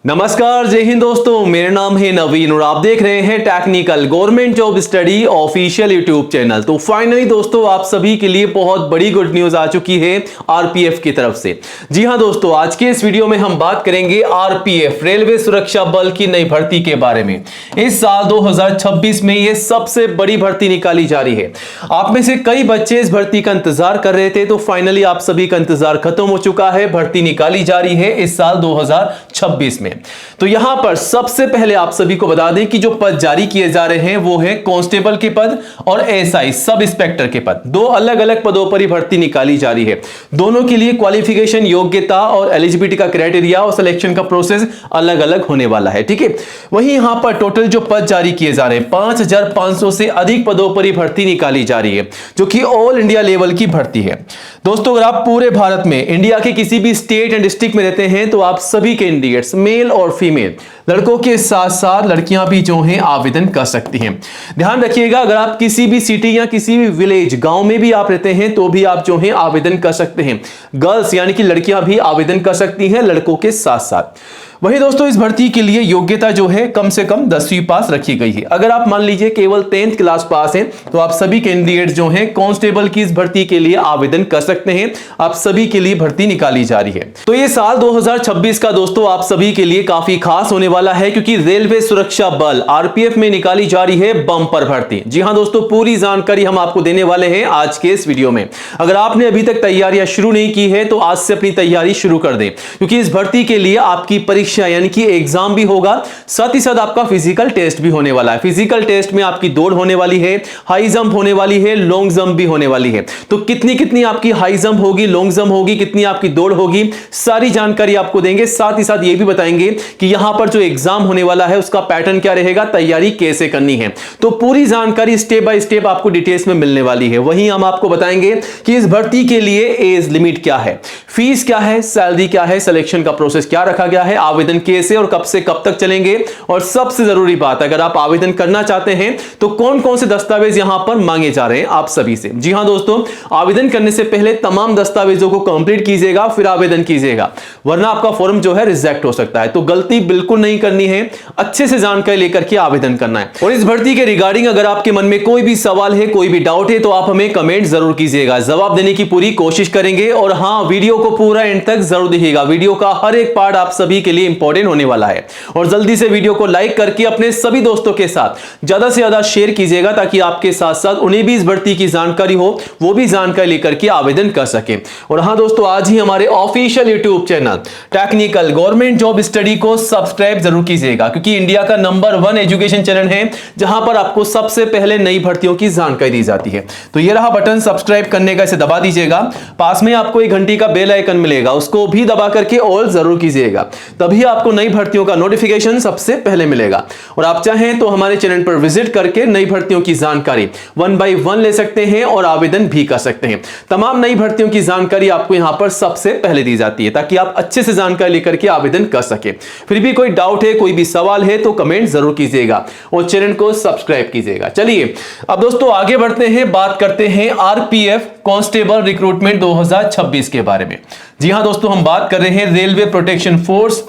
नमस्कार, जय हिंद दोस्तों। मेरा नाम है नवीन और आप देख रहे हैं technical government job study official YouTube channel. तो फाइनली दोस्तों, आप सभी के लिए बहुत बड़ी गुड न्यूज आ चुकी है आरपीएफ की तरफ से। जी हां दोस्तों, आज के इस वीडियो में हम बात करेंगे आरपीएफ रेलवे सुरक्षा बल की नई भर्ती के बारे में। इस साल 2026 में ये सबसे बड़ी भर्ती निकाली जा रही है। आप में से कई बच्चे इस भर्ती का इंतजार कर रहे थे, तो फाइनली आप सभी का इंतजार खत्म हो चुका है। भर्ती निकाली जा रही है इस साल 2026 में। तो यहां पर सबसे पहले आप सभी को बता दें कि जो पद जारी किए जा रहे हैं वो है कांस्टेबल के पद और एएसआई सब इंस्पेक्टर के पद। दो अलग अलग पदों पर ही भर्ती निकाली जा रही है। दोनों के लिए क्वालिफिकेशन, योग्यता और एलिजिबिलिटी का क्राइटेरिया और सिलेक्शन का प्रोसेस अलग अलग होने वाला है। ठीक है, वहीं यहां पर टोटल जो पद जारी किए जा रहे हैं 5500 से अधिक पदों पर ही भर्ती निकाली जा रही है, जो कि ऑल इंडिया लेवल की भर्ती है। दोस्तों, अगर आप पूरे भारत में इंडिया के किसी भी स्टेट एंड डिस्ट्रिक्ट में रहते हैं तो आप सभी कैंडिडेट्स मेल और फीमेल, लड़कों के साथ साथ लड़कियां भी जो हैं आवेदन कर सकती हैं। ध्यान रखिएगा, अगर आप किसी भी सिटी या किसी भी विलेज, गांव में भी आप रहते हैं तो भी आप जो हैं आवेदन कर सकते हैं। गर्ल्स यानी कि लड़कियां भी आवेदन कर सकती हैं लड़कों के साथ साथ। वहीं दोस्तों, इस भर्ती के लिए योग्यता जो है कम से कम 10वीं पास रखी गई है। अगर आप मान लीजिए केवल 10th क्लास पास हैं तो आप सभी कैंडिडेट जो हैं कांस्टेबल की इस भर्ती के लिए आवेदन कर सकते हैं। आप सभी के लिए भर्ती निकाली जा रही है। तो ये साल 2026 का दोस्तों आप सभी के लिए काफी खास होने वाला है, क्योंकि रेलवे सुरक्षा बल आरपीएफ में निकाली जा रही है बम्पर भर्ती। जी हां दोस्तों, पूरी जानकारी हम आपको देने वाले हैं आज के इस वीडियो में। अगर आपने अभी तक तैयारियां शुरू नहीं की है तो आज से अपनी तैयारी शुरू कर दें, क्योंकि इस भर्ती के लिए आपकी परीक्षा यानी कि एग्जाम भी होगा, साथ ही साथ आपका फिजिकल टेस्ट भी होने वाला है। फिजिकल टेस्ट में आपकी दौड़ होने वाली है, हाई जंप होने वाली है, लॉन्ग जंप भी होने वाली है। तो कितनी कितनी आपकी हाई जंप होगी, लॉन्ग जंप होगी, कितनी आपकी दौड़ होगी, सारी जानकारी आपको देंगे। साथ ही साथ ये भी बताएंगे कि यहां पर जो एग्जाम होने वाला है उसका पैटर्न क्या रहेगा, तैयारी कैसे करनी है। तो पूरी जानकारी स्टेप बाय स्टेप आपको डिटेल्स में मिलने वाली है। वहीं हम आपको बताएंगे कि इस भर्ती के लिए एज लिमिट क्या है, फीस क्या है, सैलरी क्या है, सिलेक्शन का प्रोसेस क्या रखा गया है, आवेदन कैसे और कब से कब तक चलेंगे, और सबसे जरूरी बात, अगर आप आवेदन करना चाहते हैं तो कौन कौन से दस्तावेज यहां पर मांगे जा रहे हैं आप सभी से। जी हां दोस्तों, आवेदन करने से पहले तमाम दस्तावेजों को कंप्लीट कीजिएगा, फिर आवेदन कीजिएगा, वरना आपका फॉर्म जो है रिजेक्ट हो सकता है। तो गलती बिल्कुल नहीं करनी है, अच्छे से जानकारी लेकर के आवेदन करना है। और इस भर्ती के रिगार्डिंग अगर आपके मन में कोई भी सवाल है, कोई भी डाउट है, तो आप हमें कमेंट जरूर कीजिएगा, जवाब देने की पूरी कोशिश करेंगे। और हां, वीडियो को पूरा एंड तक जरूर देखिएगा, वीडियो का हर एक पार्ट आप सभी के लिए इंपॉर्टेंट होने वाला है। और जल्दी से वीडियो को लाइक करके अपने सभी दोस्तों के साथ ज्यादा से ज्यादा शेयर कीजिएगा, ताकि आपके साथ साथ उन्हें भी इस भर्ती की जानकारी हो, वो भी जानकारी लेकर के आवेदन कर सके। और हां दोस्तों, आज ही हमारे official YouTube channel technical government job study को सब्सक्राइब जरूर कीजिएगा, क्योंकि इंडिया का नंबर 1 एजुकेशन चैनल है जहां पर आपको सबसे पहले नई भर्तियों की जानकारी दी जाती है। तो ये रहा बटन सब्सक्राइब करने का, इसे दबा दीजिएगा। पास में आपको एक घंटी का बेल आइकन मिलेगा, उसको भी दबा करके ऑल जरूर कीजिएगा, तभी आपको नई भर्तियों का नोटिफिकेशन सबसे पहले मिलेगा। और आप चाहें तो हमारे चैनल पर विजिट करके नई भर्तियों की जानकारी 1 बाय 1 ले सकते हैं और आवेदन भी कर सकते हैं। तमाम नई भर्तियों की जानकारी आपको यहां पर सबसे पहले दी जाती है, ताकि आप अच्छे से जानकारी लेकर के आवेदन कर सके। फिर भी कोई डाउट है, कोई भी सवाल है, तो कमेंट जरूर कीजिएगा और चैनल को सब्सक्राइब कीजिएगा। चलिए अब दोस्तों आगे बढ़ते हैं, बात करते हैं आरपीएफ कांस्टेबल रिक्रूटमेंट 2026 के बारे में। जी हां दोस्तों, हम बात कर रहे हैं रेलवे प्रोटेक्शन फोर्स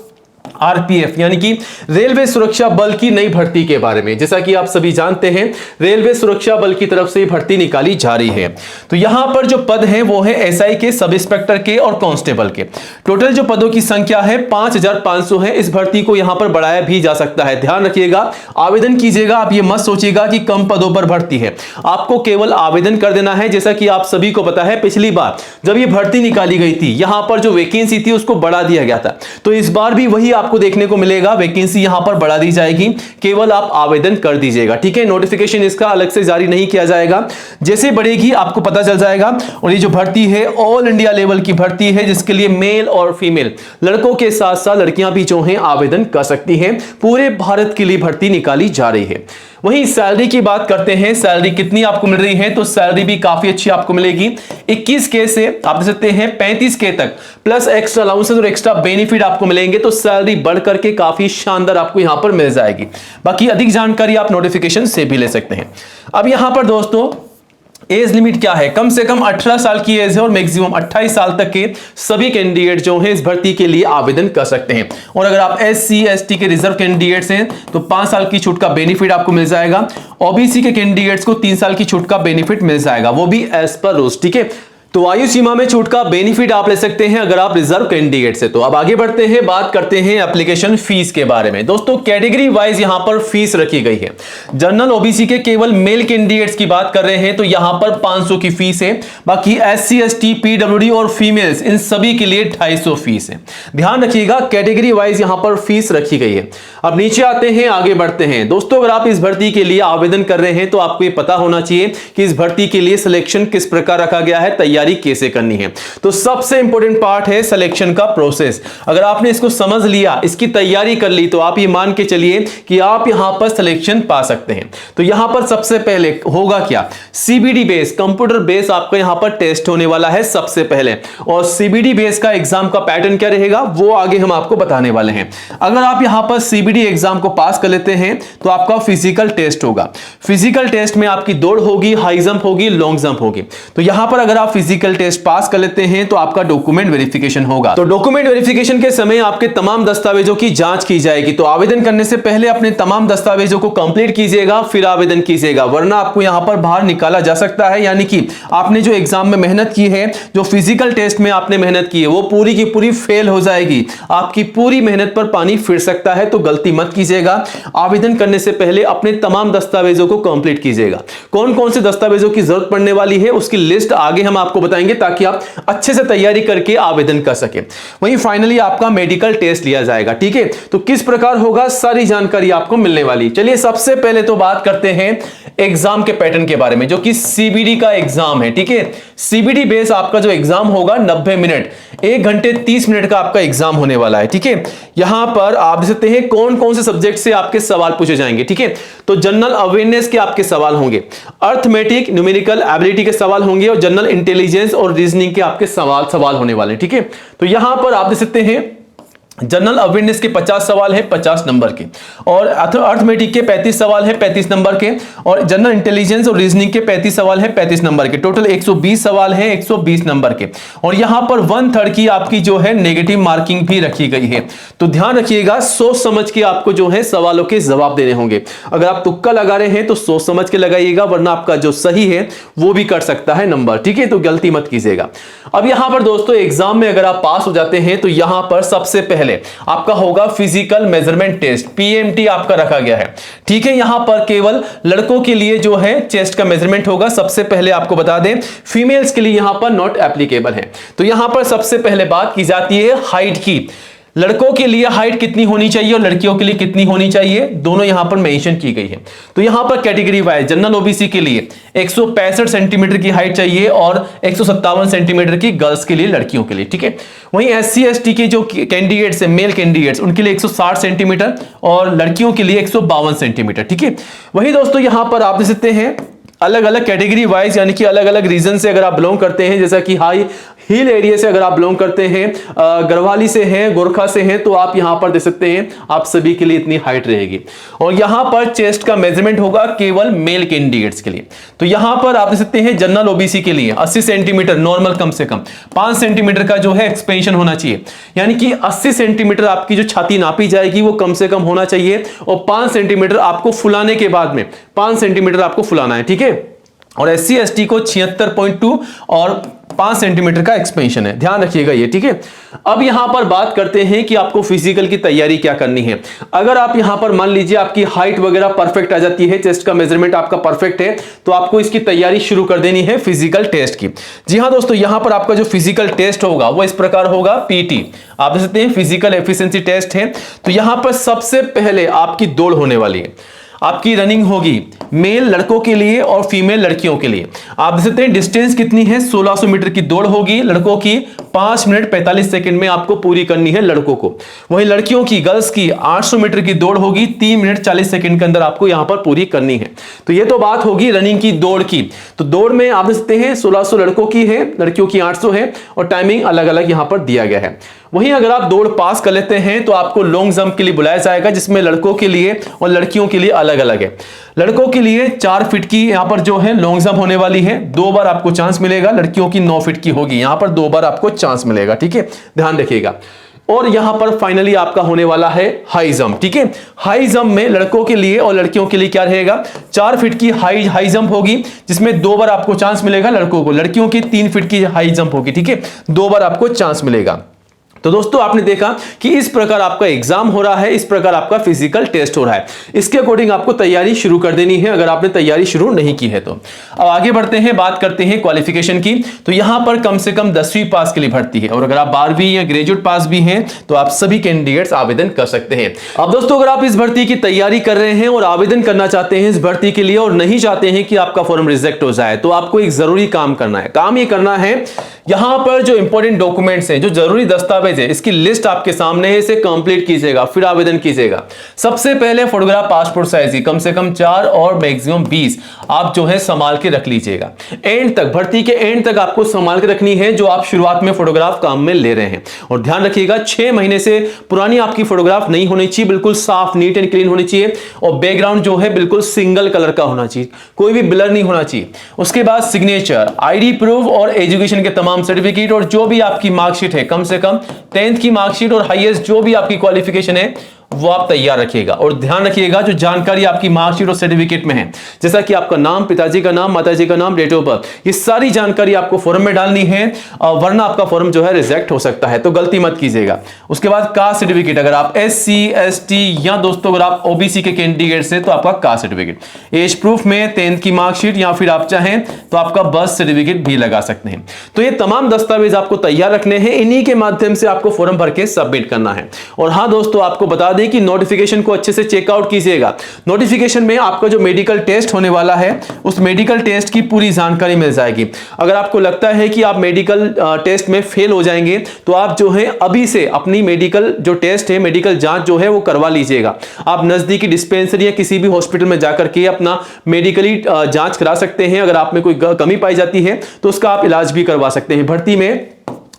आरपीएफ यानी कि रेलवे सुरक्षा बल की नई भर्ती के बारे में। जैसा कि आप सभी जानते हैं, रेलवे सुरक्षा बल की तरफ से भर्ती निकाली जा रही है। तो यहां पर जो पद हैं वो है एसआई के, सब इंस्पेक्टर के और कांस्टेबल के। टोटल जो पदों की संख्या है 5500 है। इस भर्ती को यहां पर बढ़ाया भी जा सकता है। ध्यान रखिएगा, आवेदन कीजिएगा, आप ये मत सोचिएगा कि कम पदों पर भर्ती है। आपको केवल आवेदन कर देना है। जैसा कि आप सभी को पता है, पिछली बार जब ये भर्ती निकाली गई थी, यहां पर जो वैकेंसी थी उसको बढ़ा दिया गया था। तो इस बार भी वही आपको देखने को मिलेगा, वैकेंसी यहां पर बढ़ा दी जाएगी, केवल आप आवेदन कर दीजिएगा। ठीक है, नोटिफिकेशन इसका अलग से जारी नहीं किया जाएगा, जैसे बढ़ेगी आपको पता चल जाएगा। और ये जो भर्ती है ऑल इंडिया लेवल की भर्ती है, जिसके लिए मेल और फीमेल, लड़कों के साथ साथ लड़कियां भी जो हैं आवेदन कर सकती हैं। पूरे भारत के लिए भर्ती निकाली जा रही है। वहीं सैलरी की बात करते हैं, सैलरी कितनी आपको मिल रही है, तो सैलरी भी काफी अच्छी आपको मिलेगी। 21K से आप देख सकते हैं 35K तक, प्लस एक्स्ट्रा अलाउंसेस और एक्स्ट्रा बेनिफिट आपको मिलेंगे। तो सैलरी बढ़ करके काफी शानदार आपको यहां पर मिल जाएगी। बाकी अधिक जानकारी आप नोटिफिकेशन से भी ले सकते हैं। अब यहां पर दोस्तों एज लिमिट क्या है, कम से कम 18 साल की एज है और मैक्सिमम 28 साल तक के सभी कैंडिडेट जो हैं इस भर्ती के लिए आवेदन कर सकते हैं। और अगर आप SC ST के रिजर्व कैंडिडेट्स हैं तो 5 साल की छूट का बेनिफिट आपको मिल जाएगा। OBC के कैंडिडेट्स को 3 साल की छूट का बेनिफिट मिल जाएगा, वो भी एज पर रूल्स, ठीक है। तो आयु सीमा में छूट का बेनिफिट आप ले सकते हैं अगर आप रिजर्व कैंडिडेट से। तो अब आगे बढ़ते हैं, बात करते हैं एप्लीकेशन फीस के बारे में। दोस्तों कैटेगरी वाइज यहां पर फीस रखी गई है। जनरल OBC के केवल मेल कैंडिडेट्स की बात कर रहे हैं तो यहां पर 500 की फीस है। बाकी SC ST PWD और फीमेल्स इन सभी के लिए 250 फीस है। ध्यान रखिएगा कैटेगरी वाइज यहां पर फीस रखी गई है। अब नीचे आते हैं, आगे बढ़ते हैं। दोस्तों अगर आप इस भर्ती के लिए आवेदन कर रहे हैं तो आपको ये पता होना चाहिए कि इस भर्ती के लिए सिलेक्शन किस प्रकार रखा गया है, तैयारी कैसे करनी है। तो सबसे इंपॉर्टेंट पार्ट है सिलेक्शन का प्रोसेस। अगर आपने इसको समझ लिया, इसकी तैयारी कर ली, तो आप ये मान के चलिए कि आप यहां पर सिलेक्शन पा सकते हैं। तो यहां पर सबसे पहले होगा क्या, CBD बेस, कंप्यूटर बेस आपका यहां पर टेस्ट होने वाला है सबसे पहले। और CBD बेस का एग्जाम का पैटर्न क्या रहेगा वो आगे हम आपको बताने वाले हैं। अगर आप यहां पर CBD एग्जाम को पास कर लेते हैं तो आपका फिजिकल टेस्ट होगा। फिजिकल टेस्ट में आपकी दौड़ होगी, हाई जंप होगी, लॉन्ग जंप होगी। तो यहां पर अगर आप फिजिकल टेस्ट पास कर लेते हैं तो आपका डॉक्यूमेंट वेरिफिकेशन होगा। तो डॉक्यूमेंट वेरिफिकेशन के समय आपके तमाम दस्तावेजों की जांच की जाएगी। तो आवेदन करने से पहले अपने तमाम दस्तावेजों को कंप्लीट कीजिएगा, फिर आवेदन कीजिएगा, वरना आपको यहां पर बाहर निकाला जा सकता है। यानी कि आपने जो एग्जाम में मेहनत की है, जो फिजिकल टेस्ट में आपने मेहनत की है, वो पूरी की पूरी फेल हो जाएगी। आपकी पूरी मेहनत पर पानी फिर सकता है। तो गलती मत कीजिएगा। आवेदन करने से पहले अपने तमाम दस्तावेजों को कंप्लीट कीजिएगा। कौन कौन से दस्तावेजों की जरूरत पड़ने वाली है उसकी लिस्ट आगे हम आपको बताएंगे ताकि आप अच्छे से तैयारी करके आवेदन कर सके। वहीं फाइनली आपका मेडिकल टेस्ट लिया जाएगा, ठीक है। तो किस प्रकार होगा सारी जानकारी आपको मिलने वाली। चलिए सबसे पहले तो बात करते हैं एग्जाम के पैटर्न के बारे में, जो कि CBD का एग्जाम है, ठीक है। CBD बेस आपका जो एग्जाम होगा 90 मिनट, 1 घंटे 30 मिनट का आपका एग्जाम होने वाला है, ठीक है। यहां पर आप देख सकते हैं कौन कौन से सब्जेक्ट से आपके सवाल पूछे जाएंगे, ठीक है। तो जनरल अवेयरनेस के आपके सवाल होंगे, अर्थमेटिक न्यूमेरिकल एबिलिटी के सवाल होंगे और जनरल इंटेलिजेंस और रीजनिंग के आपके सवाल होने वाले, ठीक है। तो यहां पर आप देख सकते हैं जनरल अवेयरनेस के 50 सवाल है 50 नंबर के, और अर्थमेटिक के 35 सवाल है 35 नंबर के, और जनरल इंटेलिजेंस और रीजनिंग के 35 सवाल है 35 नंबर के। टोटल 120 सवाल है 120 नंबर के। और यहां पर 1/3 की आपकी जो है नेगेटिव मार्किंग भी रखी गई है। तो ध्यान रखिएगा, सोच समझ के आपको जो है सवालों के जवाब देने होंगे। अगर आप तुक्का लगा रहे हैं तो सोच समझ के लगाइएगा, वरना आपका जो सही है वो भी कट सकता है नंबर, ठीक है। तो गलती मत कीजिएगा। अब यहां पर दोस्तों एग्जाम में अगर आप पास हो जाते हैं तो यहां पर सबसे पहले आपका होगा फिजिकल मेजरमेंट टेस्ट, PMT आपका रखा गया है, ठीक है। यहां पर केवल लड़कों के लिए जो है चेस्ट का मेजरमेंट होगा। सबसे पहले आपको बता दें फीमेल्स के लिए यहां पर नॉट एप्लीकेबल है। तो यहां पर सबसे पहले बात की जाती है हाइट की। लड़कों के लिए हाइट कितनी होनी चाहिए और लड़कियों के लिए कितनी होनी चाहिए, दोनों यहां पर मेंशन की गई है। तो यहां पर कैटेगरी वाइज जनरल OBC के लिए 165 सेंटीमीटर की हाइट चाहिए और 157 सेंटीमीटर की गर्ल्स के लिए, लड़कियों के लिए, ठीक है। वहीं SC ST के जो कैंडिडेट्स है, मेल कैंडिडेट्स, उनके लिए 160 सेंटीमीटर और लड़कियों के लिए 152 सेंटीमीटर, ठीक है। वहीं दोस्तों यहां पर आप देख सकते हैं अलग अलग कैटेगरी वाइज, यानी कि अलग अलग रीजन से अगर आप बिलोंग करते हैं, जैसा कि हाई हिल एरिया से अगर आप बिलोंग करते हैं, गढ़वाली से हैं, गोरखा से हैं, तो आप यहां पर देख सकते हैं आप सभी के लिए इतनी हाइट रहेगी। और यहां पर चेस्ट का मेजरमेंट होगा केवल मेल कैंडिडेट्स के लिए। तो यहां पर आप देख सकते हैं जनरल OBC के लिए 80 सेंटीमीटर नॉर्मल, कम से कम 5 सेंटीमीटर का जो है एक्सपेंशन होना चाहिए। यानी कि 80 सेंटीमीटर आपकी जो छाती नापी जाएगी वो कम से कम होना चाहिए, और 5 सेंटीमीटर आपको फुलाने के बाद में 5 सेंटीमीटर आपको फुलाना है, ठीक है। और SC ST को 76.2 और 5 सेंटीमीटर का एक्सपेंशन है, ध्यान रखिएगा ये, ठीक है। अब यहां पर बात करते हैं कि आपको फिजिकल की तैयारी क्या करनी है। अगर आप यहां पर मान लीजिए आपकी हाइट वगैरह परफेक्ट आ जाती है, चेस्ट का मेजरमेंट आपका परफेक्ट है, तो आपको इसकी तैयारी शुरू कर देनी है फिजिकल टेस्ट की। जी हां दोस्तों, यहां पर आपका जो फिजिकल टेस्ट होगा वो इस प्रकार होगा, PT आप देख सकते हैं फिजिकल एफिशिएंसी टेस्ट है। तो यहां पर सबसे पहले आपकी दौड़ होने वाली है, आपकी रनिंग होगी मेल लड़कों के लिए और फीमेल लड़कियों के लिए। आप देख सकते हैं डिस्टेंस कितनी है, 1600 मीटर की दौड़ होगी लड़कों की, 5 मिनट 45 सेकंड में आपको पूरी करनी है लड़कों को। वहीं लड़कियों की, गर्ल्स की 800 मीटर की दौड़ होगी, 3 मिनट 40 सेकंड के अंदर आपको यहां पर पूरी करनी है। तो ये तो बात होगी रनिंग की, दौड़ की। तो दौड़ में आप देख सकते हैं 1600 लड़कों की है, लड़कियों की 800 है, और टाइमिंग अलग अलग यहां पर दिया गया है। वहीं अगर आप दौड़ पास कर लेते हैं तो आपको लॉन्ग जंप के लिए बुलाया जाएगा, जिसमें लड़कों के लिए और लड़कियों के लिए अलग अलग है। लड़कों के लिए 4 फीट की यहां पर जो है लॉन्ग जंप होने वाली है, 2 बार आपको चांस मिलेगा। लड़कियों की 9 फीट की होगी, यहां पर 2 बार आपको चांस मिलेगा, ठीक है, ध्यान रखिएगा। और यहां पर फाइनली आपका होने वाला है हाई जंप, ठीक है। हाई जंप में लड़कों के लिए और लड़कियों के लिए क्या रहेगा, 4 फीट की हाई जंप होगी, जिसमें 2 बार आपको चांस मिलेगा लड़कों को। लड़कियों की 3 फीट की हाई जंप होगी, ठीक है, 2 बार आपको चांस मिलेगा। तो दोस्तों आपने देखा कि इस प्रकार आपका एग्जाम हो रहा है, इस प्रकार आपका फिजिकल टेस्ट हो रहा है। इसके अकॉर्डिंग आपको तैयारी शुरू कर देनी है, अगर आपने तैयारी शुरू नहीं की है तो। अब आगे बढ़ते हैं, बात करते हैं क्वालिफिकेशन की। तो यहां पर कम से कम 10वीं पास के लिए भर्ती है, और अगर आप 12वीं या ग्रेजुएट पास भी हैं तो आप सभी कैंडिडेट्स आवेदन कर सकते हैं। अब दोस्तों अगर आप इस भर्ती की तैयारी कर रहे हैं और आवेदन करना चाहते हैं इस भर्ती के लिए और नहीं चाहते हैं कि आपका फॉर्म रिजेक्ट हो जाए, तो आपको एक जरूरी काम करना है। काम ये करना है, यहां पर जो इंपॉर्टेंट डॉक्यूमेंट्स हैं, जो जरूरी दस्तावेज है, इसकी लिस्ट आपके सामने है, इसे कंप्लीट कीजिएगा, फिर आवेदन कीजिएगा। सबसे पहले फोटोग्राफ पासपोर्ट साइज की कम से कम 4 और मैक्सिमम 20 आप जो है संभाल के रख लीजिएगा। एंड तक, भर्ती के एंड तक आपको संभाल के रखनी है जो आप शुरुआत में फोटोग्राफ काम में ले रहे हैं। और ध्यान रखिएगा 6 महीने से पुरानी आपकी फोटोग्राफ नहीं होनी चाहिए, बिल्कुल साफ नीट एंड क्लीन होनी चाहिए। और बैकग्राउंड जो है बिल्कुल सिंगल कलर का होना चाहिए, कोई भी ब्लर नहीं होना चाहिए। उसके बाद सिग्नेचर, आईडी प्रूफ और एजुकेशन के तमाम सर्टिफिकेट, और जो भी आपकी मार्कशीट है, कम से कम 10th की मार्कशीट और हाईएस्ट जो भी आपकी क्वालिफिकेशन है वो आप तैयार रखिएगा। और ध्यान रखिएगा जो जानकारी आपकी मार्कशीट और सर्टिफिकेट में है, जैसा कि आपका नाम, पिताजी का नाम, माताजी का नाम, डेट ऑफ बर्थ, ये सारी जानकारी आपको फॉर्म में डालनी है, वरना आपका फॉर्म जो है रिजेक्ट हो सकता है, तो गलती मत कीजिएगा। उसके बाद कास्ट सर्टिफिकेट, अगर आप SC ST या दोस्तों अगर आप OBC के कैंडिडेट से तो आपका कास्ट सर्टिफिकेट। एज प्रूफ में 10th की मार्कशीट, या फिर आप चाहें तो आपका बर्थ सर्टिफिकेट भी लगा सकते हैं। तो ये तमाम दस्तावेज आपको तैयार रखने हैं, इन्हीं के माध्यम से आपको फॉर्म भर के सबमिट करना है। और हाँ दोस्तों, आपको बता दें कि नोटिफिकेशन को अच्छे से चेकआउट कीजिएगा। नोटिफिकेशन में आपका जो मेडिकल टेस्ट होने वाला है, उस मेडिकल टेस्ट की पूरी जानकारी मिल जाएगी। अगर आपको लगता है कि आप मेडिकल टेस्ट में फेल हो जाएंगे, तो आप जो है अभी से अपनी मेडिकल जो टेस्ट है, मेडिकल जांच जो है वो करवा लीजिएगा। आप नजदीकी डिस्पेंसरी या किसी भी हॉस्पिटल में जाकर के अपना मेडिकली जांच करा सकते हैं। अगर आप में कोई कमी पाई जाती है तो उसका आप इलाज भी करवा सकते हैं। भर्ती में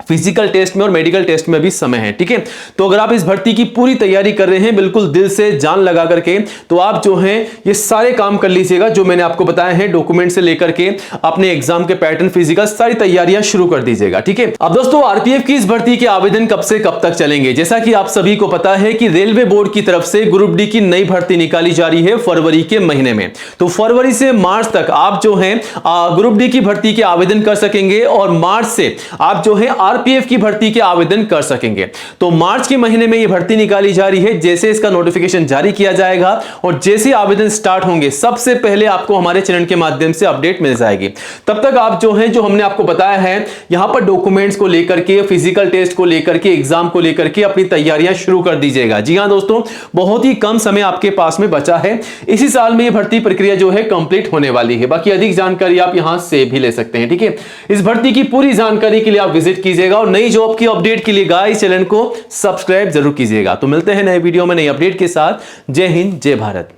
फिजिकल टेस्ट में और मेडिकल टेस्ट में भी समय है, ठीक है। तो अगर आप इस भर्ती की पूरी तैयारी कर रहे हैं बिल्कुल दिल से जान लगा करके, तो आप जो हैं ये सारे काम कर लीजिएगा जो मैंने आपको बताए हैं। डॉक्यूमेंट से लेकर के अपने एग्जाम के पैटर्न, फिजिकल, सारी तैयारियां शुरू कर दीजिएगा, ठीक है। अब दोस्तों आरपीएफ की इस भर्ती के आवेदन कब से कब तक चलेंगे, जैसा कि आप सभी को पता है कि रेलवे बोर्ड की तरफ से ग्रुप डी की नई भर्ती निकाली जा रही है फरवरी के महीने में। तो फरवरी से मार्च तक आप जो है ग्रुप डी की भर्ती के आवेदन कर सकेंगे, और मार्च से आप जो है आरपीएफ की भर्ती के आवेदन कर सकेंगे। तो मार्च के महीने में यह भर्ती निकाली जा रही है। जैसे इसका नोटिफिकेशन जारी किया जाएगा और जैसे आवेदन स्टार्ट होंगे, सबसे पहले आपको हमारे चैनल के माध्यम से अपडेट मिल जाएगी। तब तक आप जो है, जो हमने आपको बताया है यहां पर डॉक्यूमेंट्स को लेकर के, फिजिकल टेस्ट को लेकर के, एग्जाम को लेकर के अपनी तैयारियां शुरू कर दीजिएगा। जी हां दोस्तों, बहुत ही कम समय आपके पास में बचा है। इसी साल में यह भर्ती प्रक्रिया जो है कंप्लीट होने वाली है। बाकी अधिक जानकारी आप यहां से भी ले सकते हैं, ठीक है। इस भर्ती की पूरी जानकारी के लिए आप विजिट कीजिएगा, और नई जॉब की अपडेट के लिए गाइस चैनल को सब्सक्राइब जरूर कीजिएगा। तो मिलते हैं नए वीडियो में नई अपडेट के साथ। जय हिंद, जय भारत।